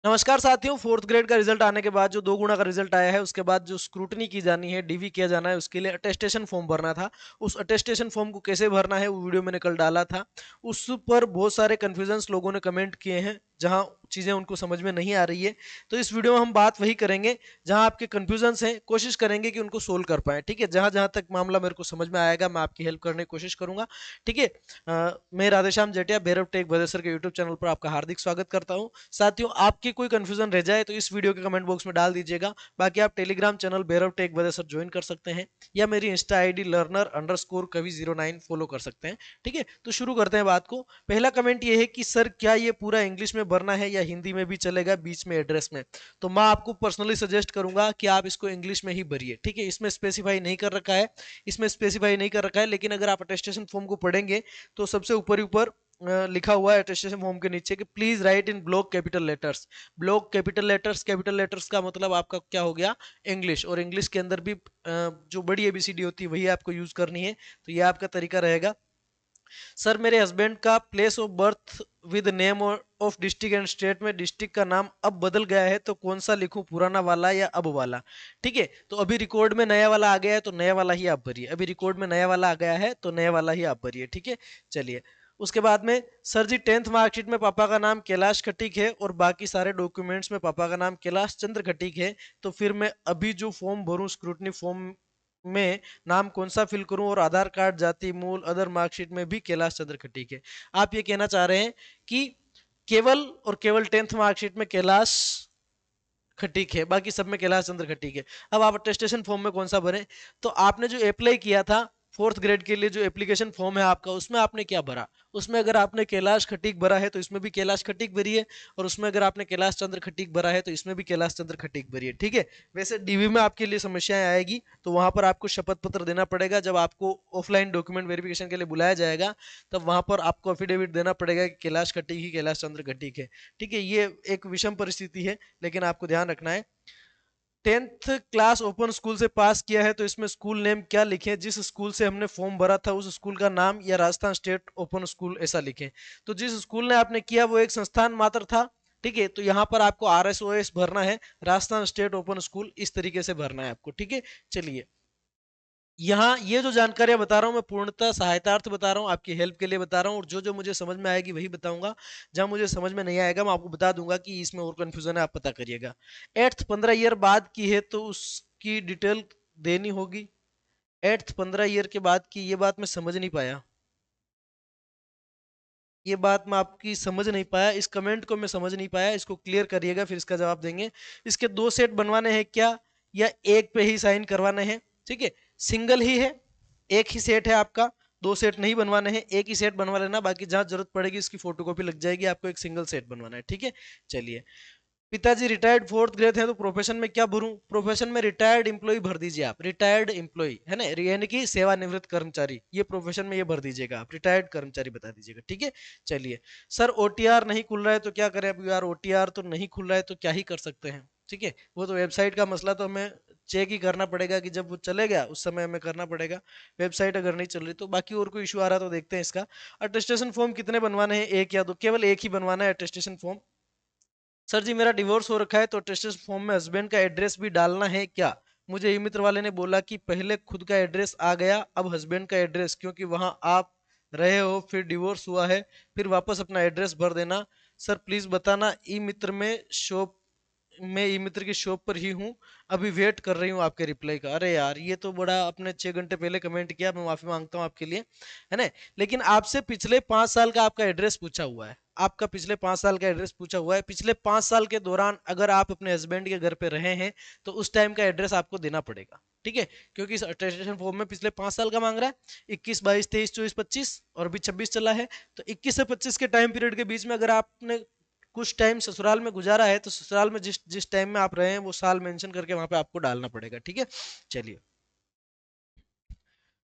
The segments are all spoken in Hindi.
नमस्कार साथियों, फोर्थ ग्रेड का रिजल्ट आने के बाद जो 2 गुना का रिजल्ट आया है, उसके बाद जो स्क्रूटनी की जानी है, डीवी किया जाना है, उसके लिए अटेस्टेशन फॉर्म भरना था। उस अटेस्टेशन फॉर्म को कैसे भरना है, वो वीडियो मैंने कल डाला था। उस पर बहुत सारे कन्फ्यूजन्स लोगों ने कमेंट किए हैं, जहां चीजें उनको समझ में नहीं आ रही है। तो इस वीडियो में हम बात वही करेंगे जहां आपके कन्फ्यूजन्स हैं, कोशिश करेंगे कि उनको सोल्व कर पाए। ठीक है, जहां जहां तक मामला मेरे को समझ में आएगा, मैं आपकी हेल्प करने की कोशिश करूंगा। ठीक है। मैं राधेश्याम जेटिया भैरव टेक भदेसर के यूट्यूब चैनल पर आपका हार्दिक स्वागत करता हूं। साथियों, आपकी कोई कंफ्यूजन रह जाए तो इस वीडियो के कमेंट बॉक्स में डाल दीजिएगा। बाकी आप Telegram channel Bhairav tech Bhadesar join कर सकते हैं, या मेरी इंस्टा आईडी लर्नर_कवि09 फॉलो कर सकते हैं। ठीक है, तो शुरू करते हैं बात को। पहला कमेंट ये है कि सर क्या ये पूरा इंग्लिश में भरना है या हिंदी में भी चलेगा बीच में एड्रेस में? तो मैं आपको पर्सनली सजेस्ट करूंगा कि आप इसको इंग्लिश में ही भरिए। ठीक है, इसमें स्पेसिफाई नहीं कर रखा है, लेकिन अगर आप अटेस्टेशन फॉर्म को पढ़ेंगे तो सबसे ऊपर ही ऊपर लिखा हुआ है अटेस्टेशन फॉर्म के नीचे कि please right in block capital letters. Block capital letters का मतलब आपका क्या हो गया? इंग्लिश। और इंग्लिश के अंदर भी जो बड़ी एबीसीडी होती है वही आपको यूज करनी है। तो ये आपका तरीका रहेगा। सर मेरे हस्बैंड का place of birth with name of district and state में डिस्ट्रिक्ट का नाम अब बदल गया है, तो कौन सा लिखूं, पुराना वाला या अब वाला? ठीक है, तो अभी रिकॉर्ड में नया वाला आ गया है तो नया वाला ही आप भरिए। अभी रिकॉर्ड में नया वाला आ गया है तो नया वाला ही आप भरिए। ठीक है, चलिए। उसके बाद में, सर जी 10th मार्कशीट में पापा का नाम कैलाश खटीक है और बाकी सारे डॉक्यूमेंट्स में पापा का नाम कैलाश चंद्र खटीक है, तो फिर मैं अभी जो फॉर्म भरूं स्क्रूटनी फॉर्म में नाम कौन सा फिल करूं? और आधार कार्ड, जाति, मूल, अदर मार्कशीट में भी कैलाश चंद्र खटीक है। आप ये कहना चाह रहे हैं कि केवल और केवल 10th मार्कशीट में कैलाश खटीक है, बाकी सब में कैलाश चंद्र खटीक है। अब आप अटेस्टेशन फॉर्म में कौन सा भरें? तो आपने जो अप्लाई किया था फोर्थ ग्रेड के लिए, जो एप्लीकेशन फॉर्म है आपका, उसमें आपने क्या भरा? उसमें अगर आपने कैलाश खटीक भरा है तो इसमें भी कैलाश खटीक भरिए, और उसमें अगर आपने कैलाश चंद्र खटीक भरा है तो इसमें भी कैलाश चंद्र खटीक भरिए। ठीक है। वैसे डीवी में आपके लिए समस्याएं आएगी, तो वहां पर आपको शपथ पत्र देना पड़ेगा। जब आपको ऑफलाइन डॉक्यूमेंट वेरिफिकेशन के लिए बुलाया जाएगा, तब वहां पर आपको अफिडेविट देना पड़ेगा कि कैलाश खटीक ही कैलाश चंद्र खटीक है। ठीक है, ये एक विषम परिस्थिति है, लेकिन आपको ध्यान रखना है। 10th क्लास ओपन स्कूल से पास किया है तो इसमें स्कूल नेम क्या लिखें? जिस स्कूल से हमने फॉर्म भरा था उस स्कूल का नाम, या राजस्थान स्टेट ओपन स्कूल ऐसा लिखें। तो जिस स्कूल ने आपने किया वो एक संस्थान मात्र था। ठीक है, तो यहाँ पर आपको RSOS भरना है, राजस्थान स्टेट ओपन स्कूल, इस तरीके से भरना है आपको। ठीक है, चलिए। यहाँ ये जो जानकारियां बता रहा हूँ मैं पूर्णतः सहायतार्थ बता रहा हूँ, आपकी हेल्प के लिए बता रहा हूँ, और जो जो मुझे समझ में आएगी वही बताऊंगा। जहां मुझे समझ में नहीं आएगा मैं आपको बता दूंगा कि इसमें और कंफ्यूजन है, आप पता करिएगा। 8th 15 ईयर बाद की है तो उसकी डिटेल देनी होगी। 8th 15 ईयर के बाद की, ये बात मैं समझ नहीं पाया। ये बात मैं आपकी समझ नहीं पाया, इस कमेंट को मैं समझ नहीं पाया, इसको क्लियर करिएगा फिर इसका जवाब देंगे। इसके 2 सेट बनवाने हैं क्या, या एक पे ही साइन करवाने हैं? ठीक है, सिंगल ही है, एक ही सेट है आपका, 2 सेट नहीं बनवाने हैं, एक ही सेट बनवा लेना। बाकी जहां जरूरत पड़ेगी इसकी फोटोकॉपी लग जाएगी, आपको एक सिंगल सेट बनवाना है। ठीक है, चलिए। पिताजी रिटायर्ड फोर्थ ग्रेड हैं तो प्रोफेशन में क्या भरूं? प्रोफेशन में रिटायर्ड एम्प्लॉय भर दीजिए आप, रिटायर्ड एम्प्लॉय है ना, यानी कि सेवानिवृत्त कर्मचारी। ये प्रोफेशन में ये भर दीजिएगा आप, रिटायर्ड कर्मचारी बता दीजिएगा। ठीक है, चलिए। सर ओटीआर नहीं खुल रहा है तो क्या करें? अब यार ओटीआर तो नहीं खुल रहा है तो क्या ही कर सकते हैं। ठीक है, वो तो वेबसाइट का मसला, तो हमें चेक ही करना पड़ेगा कि जब वो चलेगा उस समय हमें करना पड़ेगा। वेबसाइट अगर नहीं चल रही तो। बाकी और कोई इशू आ रहा तो देखते हैं इसका। अटेस्टेशन फॉर्म कितने बनवाने हैं, एक या दो? केवल एक ही बनवाना है अटेस्टेशन फॉर्म। सर जी मेरा डिवोर्स हो रखा है तो अटेस्टेशन फॉर्म में हस्बैंड का एड्रेस भी डालना है क्या? मुझे ई मित्र वाले ने बोला कि पहले खुद का एड्रेस आ गया, अब हस्बैंड का एड्रेस, क्योंकि वहां आप रहे हो, फिर डिवोर्स हुआ है, फिर वापस अपना एड्रेस भर देना। सर प्लीज बताना। ई मित्र में शॉप मैं ई मित्र की शॉप पर ही हूँ, अभी वेट कर रही हूँ आपके रिप्लाई का। अरे यार, ये तो बड़ा, आपने 6 घंटे पहले कमेंट किया, मैं माफी मांगता हूँ आपके लिए, है ना। लेकिन आपसे पिछले 5 साल का आपका एड्रेस पूछा हुआ है, आपका पिछले 5 साल का एड्रेस पूछा हुआ है। पिछले 5 साल के दौरान अगर आप अपने हस्बैंड के घर पे रहे हैं तो उस टाइम का एड्रेस आपको देना पड़ेगा। ठीक है, क्योंकि इस अटेस्टेशन फॉर्म में पिछले 5 साल का मांग रहा है। 21, 22, 23, 24, 25 और अभी 26 चला है। तो 21 से 25 के टाइम पीरियड के बीच में अगर आपने कुछ टाइम ससुराल में गुजारा है तो ससुराल में जिस जिस टाइम में आप रहे हैं वो साल मेंशन करके वहां पे आपको डालना पड़ेगा। ठीक है, चलिए।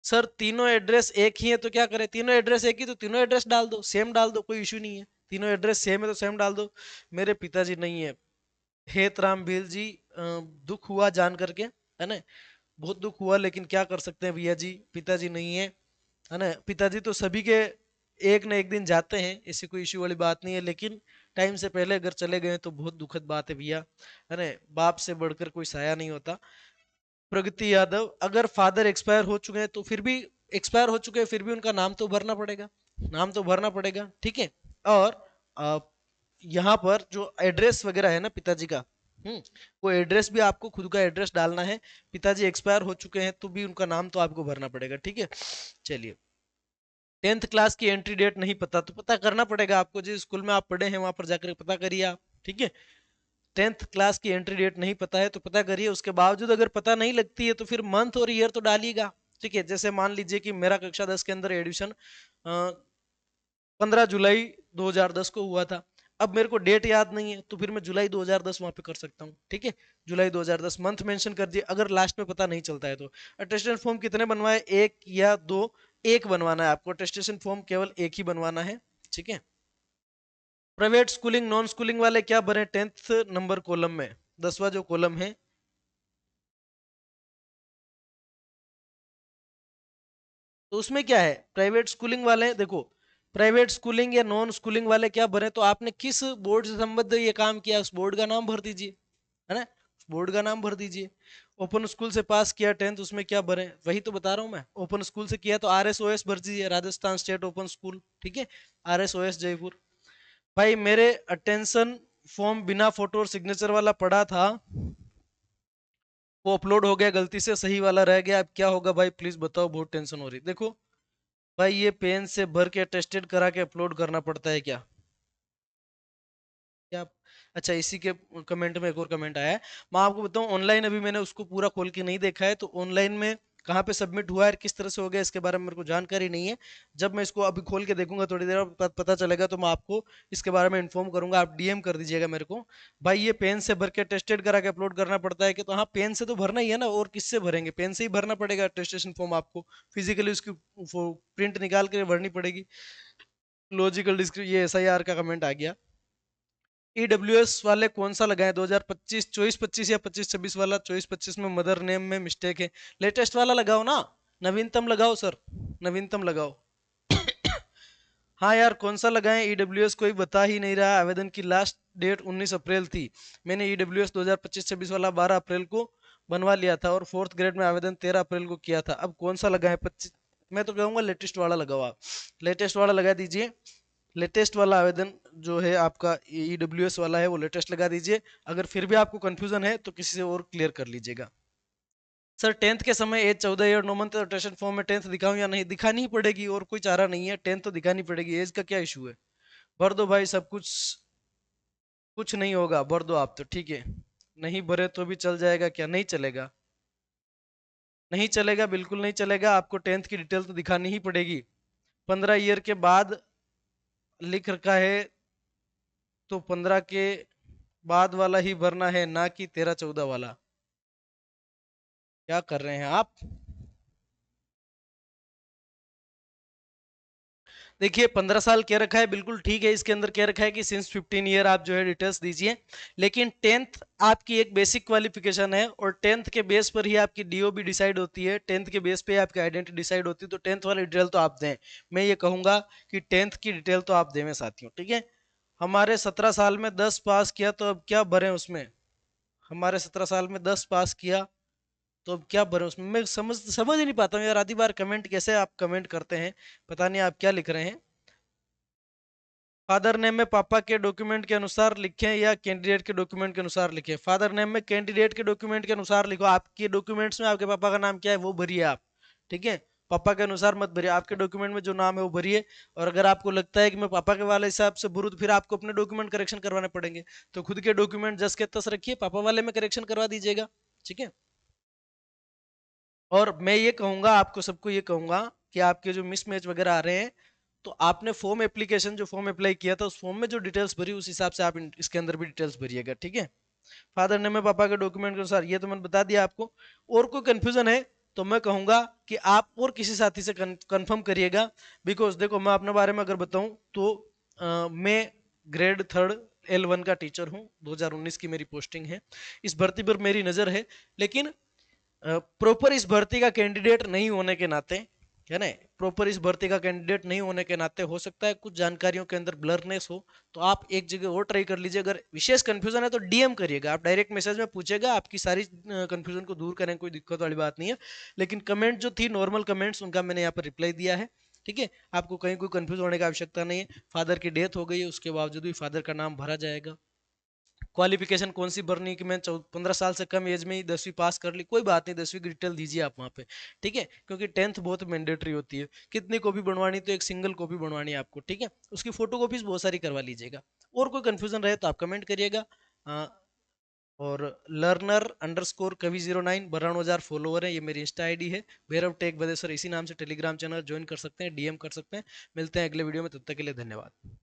सर तीनों एड्रेस एक ही है तो क्या करें? तीनों एड्रेस एक ही तो तीनों एड्रेस डाल दो, सेम डाल दो, कोई इशू नहीं है। तीनों एड्रेस सेम है तो सेम डाल दो। मेरे पिताजी नहीं है, हेत राम भील जी, दुख हुआ जान करके, है ना। बहुत दुख हुआ, लेकिन क्या कर सकते हैं भैया जी, पिताजी नहीं है ना। पिताजी तो सभी के एक न एक दिन जाते हैं, ऐसी कोई इश्यू वाली बात नहीं है, लेकिन टाइम से पहले अगर चले गए तो बहुत दुखद बात है भैया, है ना। बाप से बढ़कर कोई साया नहीं होता। प्रगति यादव, अगर फादर एक्सपायर हो चुके हैं तो फिर भी, एक्सपायर हो चुके हैं फिर भी उनका नाम तो भरना पड़ेगा, नाम तो भरना पड़ेगा, ठीक है। और अ, यहाँ पर जो एड्रेस वगैरह है ना पिताजी का, वो एड्रेस भी आपको खुद का एड्रेस डालना है। पिताजी एक्सपायर हो चुके हैं तो भी उनका नाम तो आपको भरना पड़ेगा, ठीक है। चलिए, 10th क्लास की एंट्री डेट नहीं पता तो पता करना पड़ेगा आपको, जिस स्कूल में आप पढ़े हैं वहां पर जाकर पता करिए आप, ठीक है। 10th क्लास की एंट्री डेट नहीं पता है तो पता करिए, उसके बावजूद अगर पता नहीं लगती है तो फिर मंथ और ईयर तो डालिएगा, ठीक है। जैसे मान लीजिए कि मेरा कक्षा 10 के अंदर एडमिशन 15 जुलाई 2010 को हुआ था। अब मेरे को डेट याद नहीं है तो फिर मैं जुलाई 2010 वहां पे कर सकता हूँ, ठीक है। जुलाई 2010 मंथ मेंशन कर दिए, अगर लास्ट में पता नहीं चलता है तो। अटेस्टेशन फॉर्म कितने बनवाए, एक या दो? एक बनवाना है आपको, अटेस्टेशन फॉर्म केवल एक ही बनवाना है, ठीक है। प्राइवेट स्कूलिंग नॉन स्कूलिंग वाले क्या भरे 10th नंबर कॉलम में, 10वां जो कॉलम है, तो उसमें क्या है, प्राइवेट स्कूलिंग वाले देखो, प्राइवेट स्कूलिंग या नॉन स्कूलिंग वाले क्या भरे, तो आपने किस बोर्ड से संबद्ध ये काम किया उस बोर्ड का नाम भर दीजिए, है ना, बोर्ड का नाम भर दीजिए। ओपन स्कूल से पास किया 10th, उसमें क्या भरे, वही तो बता रहा हूँ मैं। ओपन स्कूल से किया तो RSOS भर दीजिए, राजस्थान स्टेट ओपन स्कूल, ठीक है, RSOS जयपुर। भाई मेरे अटेंशन फॉर्म बिना फोटो और सिग्नेचर वाला पड़ा था, वो अपलोड हो गया गलती से, सही वाला रह गया, अब क्या होगा भाई प्लीज बताओ, बहुत टेंशन हो रही। देखो भाई, ये पेन से भर के टेस्टेड करा के अपलोड करना पड़ता है क्या, क्या? अच्छा, इसी के कमेंट में एक और कमेंट आया है, मैं आपको बताऊं, ऑनलाइन अभी मैंने उसको पूरा खोल के नहीं देखा है, तो ऑनलाइन में कहाँ पे सबमिट हुआ है, किस तरह से हो गया, इसके बारे में मेरे को जानकारी नहीं है। जब मैं इसको अभी खोल के देखूंगा थोड़ी देर बाद पता चलेगा, तो मैं आपको इसके बारे में इन्फॉर्म करूंगा, आप डीएम कर दीजिएगा मेरे को। भाई ये पेन से भर के टेस्टेड करा के अपलोड करना पड़ता है कि, तो हाँ पेन से तो भरना ही है ना, और किससे भरेंगे, पेन से ही भरना पड़ेगा टेस्टेशन फॉर्म आपको, फिजिकली उसकी प्रिंट निकाल के भरनी पड़ेगी। लॉजिकल डिस्क्रिप, ये SIR का कमेंट आ गया। EWS वाले कौन सा लगाए, 2025 24-25 या 25-26 वाला, 24-25 में मदर नेम में मिस्टेक है, लेटेस्ट वाला लगाओ ना, नवीनतम लगाओ सर, नवीनतम लगाओ। हाँ यार, कौन सा लगाएं, EWS कोई बता ही नहीं रहा, आवेदन की लास्ट डेट 19 अप्रैल थी, मैंने EWS 2025-26 वाला 12 अप्रैल को बनवा लिया था और 4th ग्रेड में आवेदन 13 अप्रैल को किया था, अब कौन सा लगाएं, 25? मैं तो कहूँगा लेटेस्ट वाला लगाओ आप, लेटेस्ट वाला लगा दीजिए। लेटेस्ट वाला आवेदन जो है आपका EWS वाला है, वो लेटेस्ट लगा दीजिए। अगर फिर भी आपको कंफ्यूजन है तो किसी से और क्लियर कर लीजिएगा। सर 10th के समय age 14 year 9 month attestation form में 10th दिखाऊं या नहीं, दिखानी ही पड़ेगी, और कोई चारा नहीं है, 10th तो दिखानी पड़ेगी, एज का क्या इशू है। भर दो भाई सब कुछ, कुछ नहीं होगा, भर दो आप तो, ठीक है। नहीं भरे तो भी चल जाएगा, क्या नहीं चलेगा? नहीं चलेगा, बिल्कुल नहीं चलेगा, आपको 10th की डिटेल तो दिखानी ही पड़ेगी। 15 ईयर के बाद लिख रखा है तो 15 के बाद वाला ही भरना है, ना कि 13-14 वाला। क्या कर रहे हैं आप? देखिए 15 साल कह रखा है, बिल्कुल ठीक है, इसके अंदर कह रखा है कि सिंस 15 ईयर आप जो है डिटेल्स दीजिए, लेकिन 10th आपकी एक बेसिक क्वालिफिकेशन है, और 10th के बेस पर ही आपकी DOB डिसाइड होती है, 10th के बेस पे आपकी आइडेंटिटी डिसाइड होती है, तो 10th वाली डिटेल तो आप दें। मैं ये कहूंगा कि 10th की डिटेल तो आप दें साथियों, ठीक है। हमारे 17 साल में 10 पास किया तो अब क्या भरें उसमें, हमारे 17 साल में 10 पास किया तो अब क्या भरें उसमें, मैं समझ समझ ही नहीं पाता हूँ यार, आधी बार कमेंट कैसे आप कमेंट करते हैं, पता नहीं आप क्या लिख रहे हैं। फादर नेम में पापा के डॉक्यूमेंट के अनुसार लिखें या कैंडिडेट के डॉक्यूमेंट के अनुसार लिखें, फादर नेम में कैंडिडेट के डॉक्यूमेंट के अनुसार लिखो, आपके डॉक्यूमेंट्स में आपके पापा का नाम क्या है वो भरिए आप, ठीक है। पापा के अनुसार मत भरिए, आपके डॉक्यूमेंट में जो नाम है वो भरिए। और अगर आपको लगता है कि मैं पापा के वाले हिसाब से भरूँ तो फिर आपको अपने डॉक्यूमेंट करेक्शन करवाने पड़ेंगे, तो खुद के डॉक्यूमेंट जस के तस रखिए, पापा वाले में करेक्शन करवा दीजिएगा, ठीक है। और मैं ये कहूंगा आपको, सबको ये कहूंगा कि आपके जो मिसमैच वगैरह आ रहे हैं, तो आपने फॉर्म एप्लीकेशन जो फॉर्म अप्लाई किया था उस फॉर्म में जो डिटेल्स भरी उस हिसाब से आप इसके अंदर भी डिटेल्स भरिएगा, ठीक है। फादर नेम में पापा के डॉक्यूमेंट के अनुसार, ये तो मैंने बता दिया आपको। और कोई कंफ्यूजन है तो मैं कहूंगा कि आप और किसी साथी से कंफर्म करिएगा, बिकॉज देखो मैं अपने बारे में अगर बताऊं तो मैं ग्रेड 3 L1 का टीचर हूं, 2019 की मेरी पोस्टिंग है, इस भर्ती पर मेरी नजर है, लेकिन प्रॉपर इस भर्ती का कैंडिडेट नहीं होने के नाते, है ना। प्रॉपर इस भर्ती का कैंडिडेट नहीं होने के नाते हो सकता है कुछ जानकारियों के अंदर ब्लरनेस हो, तो आप एक जगह और ट्राई कर लीजिए। अगर विशेष कंफ्यूजन है तो डीएम करिएगा, आप डायरेक्ट मैसेज में पूछेगा, आपकी सारी कंफ्यूजन को दूर करें, कोई दिक्कत वाली बात नहीं है। लेकिन कमेंट जो थी नॉर्मल कमेंट्स, उनका मैंने यहाँ पर रिप्लाई दिया है। ठीक है, आपको कहीं कोई कंफ्यूज होने की आवश्यकता नहीं है। फादर की डेथ हो गई है, उसके बावजूद भी फादर का नाम भरा जाएगा। क्वालिफिकेशन कौन सी भरनी कि मैं 15 साल से कम एज में ही 10वीं पास कर ली, कोई बात नहीं, 10वीं की डिटेल दीजिए आप वहाँ पे। ठीक है, क्योंकि 10th बहुत मैंडेटरी होती है। कितनी कॉपी बनवानी, तो एक सिंगल कॉपी बनवानी है आपको। ठीक है, उसकी फोटो कॉपीज बहुत सारी करवा लीजिएगा। और कोई कंफ्यूजन रहे तो आप कमेंट करिएगा। और लर्नर अंडरस्कोर कवि09 92,000 फॉलोवर है, ये मेरी इंस्टा आईडी है। भैरव टेक बदेसर, इसी नाम से टेलीग्राम चैनल ज्वाइन कर सकते हैं, डीएम कर सकते हैं। मिलते हैं अगले वीडियो में, तब तक के लिए धन्यवाद।